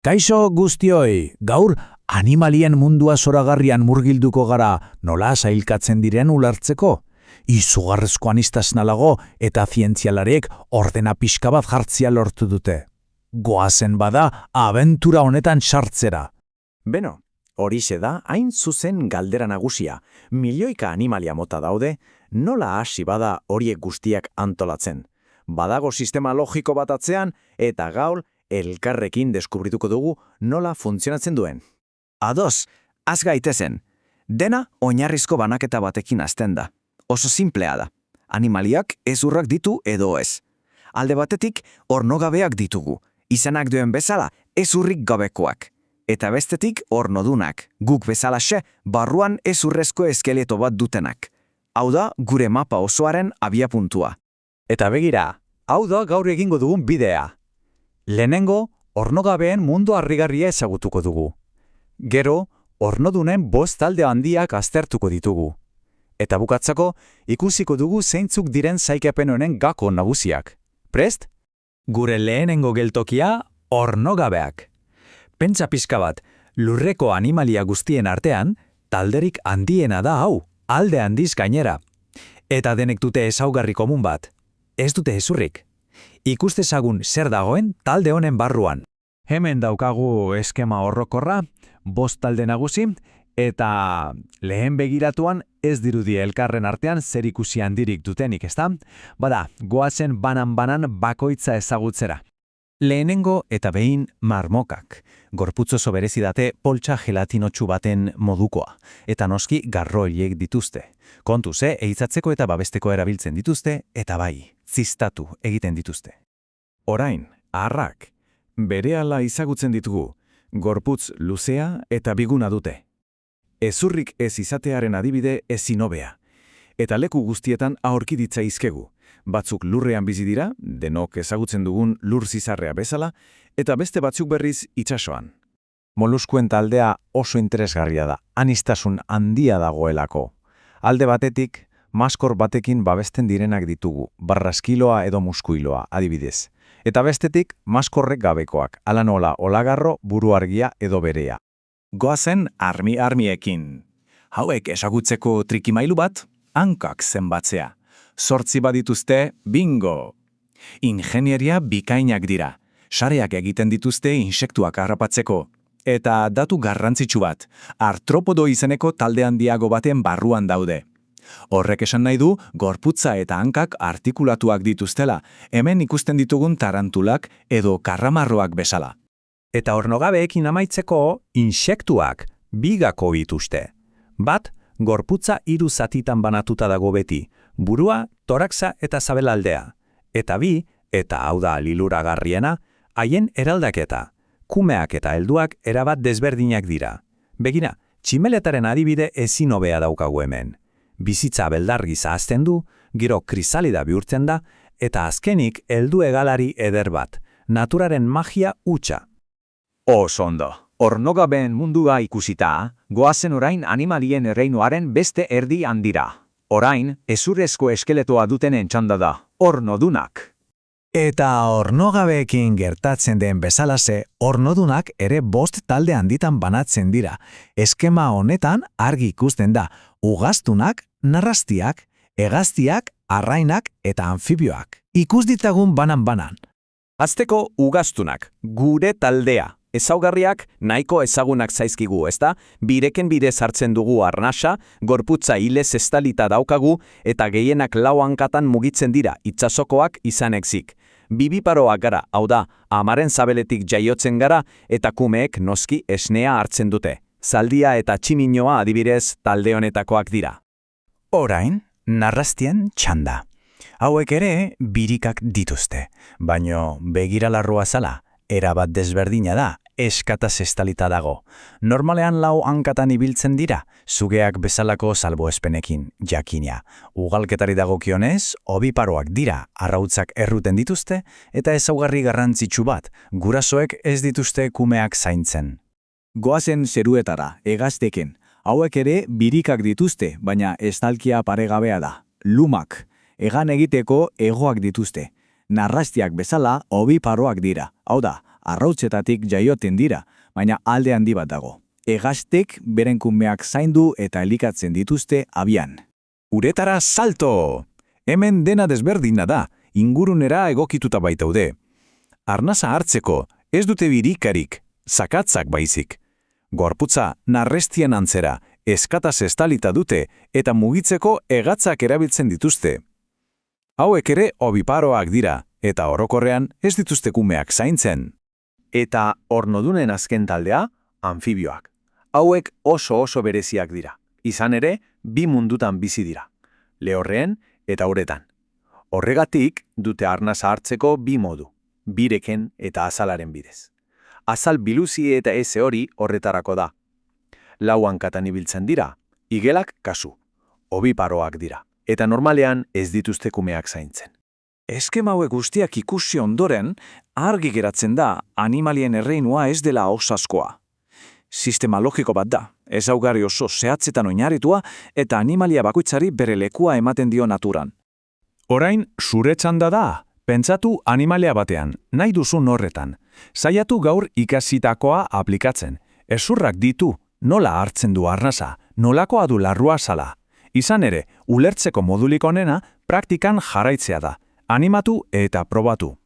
Kaixo guztioi, gaur animalien mundua zoragarrian murgilduko gara nola sailkatzen diren ulertzeko. Izugarrezko aniztasnalago eta zientzialariek ordena pixka bat jartzia lortu dute. Goazen bada abentura honetan sartzera. Beno, horixe da hain zuzen galdera nagusia. Milioika animalia mota daude, nola hasi bada horiek guztiak antolatzen. Badago sistema logiko bat atzean eta gaur elkarrekin deskubrituko dugu nola funtzionatzen duen. Ados, az gaitezen. Dena oinarrizko banaketa batekin hasten da. Oso simplea da. Animaliak ezurrak ditu edo ez. Alde batetik ornogabeak ditugu. Izenak duen bezala ezurrik gabekoak. Eta bestetik ornodunak. Guk bezalaxe barruan ezurrezko eskeleto bat dutenak. Hau da gure mapa osoaren abiapuntua. Eta begira, hau da gaur egingo dugun bidea. Lehenengo, ornogabeen mundu harrigarria ezagutuko dugu. Gero, ornodunen 5 talde handiak aztertuko ditugu. Eta bukatzako, ikusiko dugu zeintzuk diren sailkapen honen gako nagusiak. Prest? Gure lehenengo geltokia, ornogabeak. Pentsa pixka bat, lurreko animalia guztien artean, talderik handiena da hau, alde handiz gainera. Eta denek dute ezaugarri komun bat. Ez dute ezurrik. Ikustezagun zer dagoen talde honen barruan. Hemen daukagu eskema orokorra, 5 talde nagusi, eta lehen begiratuan ez dirudi elkarren artean zer ikusi handirik dutenik, ezta? Bada, goazen banan-banan bakoitza ezagutzera. Lehenengo eta behin marmokak. Gorputz oso berezi date poltsa gelatinotsu baten modukoa, eta noski garroiek dituzte. Kontuz, ehizatzeko eta babesteko erabiltzen dituzte, eta bai, ziztatu egiten dituzte. Orain, aharrak, berehala ezagutzen ditugu, gorputz luzea eta biguna dute. Ezurrik ez izatearen adibide ezin hobea. Eta leku guztietan aurki ditzaizkegu. Batzuk lurrean bizi dira, denok ezagutzen dugun lur zizarrea bezala, eta beste batzuk berriz itsasoan. Moluskuen taldea oso interesgarria da, aniztasun handia dagoelako. Alde batetik, maskor batekin babesten direnak ditugu, barraskiloa edo muskuiloa, adibidez. Eta bestetik, maskorrek gabekoak, ala nola olagarro, buruargia edo berea. Goazen armiekin. Hauek ezagutzeko trikimailu bat, hankak zenbatzea. 8 badituzte, bingo! Ingenieria bikainak dira. Sareak egiten dituzte insektuak harrapatzeko. Eta datu garrantzitsu bat, artropodo izeneko talde handiago baten barruan daude. Horrek esan nahi du, gorputza eta hankak artikulatuak dituztela, hemen ikusten ditugun tarantulak edo karramarroak bezala. Eta ornogabeekin amaitzeko, insektuak bigako dituzte. Bat, gorputza 3 zatitan banatuta dago beti, burua, toraxa eta zabelaldea. Eta bi, eta hau da liluragarriena, haien eraldaketa. Kumeak eta helduak erabat desberdinak dira. Begira, tximeletaren adibide ezin hobea daukagu hemen. Bizitza beldargi zahazten du, gero krisalida bihurtzen da, eta azkenik heldu egalari eder bat, naturaren magia hutsa. Oso ondo. Ornogabeen mundua ikusita, goazen orain animalien erreinuaren beste erdi handira. Orain, ezurrezko eskeletoa dutenen txanda da, ornodunak. Eta ornogabeekin gertatzen den bezalase, ornodunak ere 5 talde handitan banatzen dira. Eskema honetan argi ikusten da, ugaztunak, narrastiak, hegaztiak, arrainak eta anfibioak. Ikus ditzagun banan-banan. Azteko ugaztunak, gure taldea. Ezaugarriak nahiko ezagunak zaizkigu, ezta? Bireken bidez hartzen dugu arnasa, gorputza hilez estalita daukagu, eta gehienak 4 hankatan mugitzen dira, itsasokoak izanekzik. Bibiparoak gara, hau da, amaren zabeletik jaiotzen gara, eta kumeek noski esnea hartzen dute. Zaldia eta tximinoa adibidez talde honetakoak dira. Orain, narrastien txanda. Hauek ere birikak dituzte, baino begiralarrua zala. Erabat desberdina da, eskataz estalita dago. Normalean 4 hankatan ibiltzen dira, sugeak bezalako salboespenekin, jakina. Ugalketari dagokionez, obiparoak dira, arrautzak erruten dituzte, eta ezaugarri garrantzitsu bat, gurasoek ez dituzte kumeak zaintzen. Goazen zeruetara, hegazteken. Hauek ere birikak dituzte, baina estalkia paregabea da. Lumak, egan egiteko hegoak dituzte. Narrastiak bezala obiparoak dira. Hau da, arrautzetatik jaioten dira, baina alde handi bat dago. Hegaztek beren kumeak zaindu eta elikatzen dituzte abian. Uretara salto! Hemen dena desberdina da, ingurunera egokituta baitaude. Arnasa hartzeko, ez dute birikarik, zakatzak baizik. Gorputza narrestien antzera, eskataz estalita dute eta mugitzeko hegatzak erabiltzen dituzte. Hauek ere obiparoak dira, eta orokorrean ez dituzte kumeak zaintzen. Eta ornodunen azken taldea, anfibioak. Hauek oso bereziak dira. Izan ere, bi mundutan bizi dira. Lehorreen eta uretan. Horregatik dute arnasa hartzeko bi modu, bireken eta azalaren bidez. Azal biluzi eta eze hori horretarako da. Lau hankatan ibiltzen dira, igelak kasu. Obiparoak dira, eta normalean ez dituzte kumeak zaintzen. Eskema hauek guztiak ikusi ondoren, argi geratzen da animalien erreinua ez dela osaskoa. Sistema logiko bat da, ezaugarri oso zehatzetan oinarritua eta animalia bakoitzari bere lekua ematen dio naturan. Orain, zure txanda da, pentsatu animalia batean, nahi duzun horretan. Saiatu gaur ikasitakoa aplikatzen. Hezurrak ditu, nola hartzen du arnasa, nolakoa du larrua sala. Izan ere, ulertzeko modulik onena praktikan jarraitzea da. Animatu eta probatu.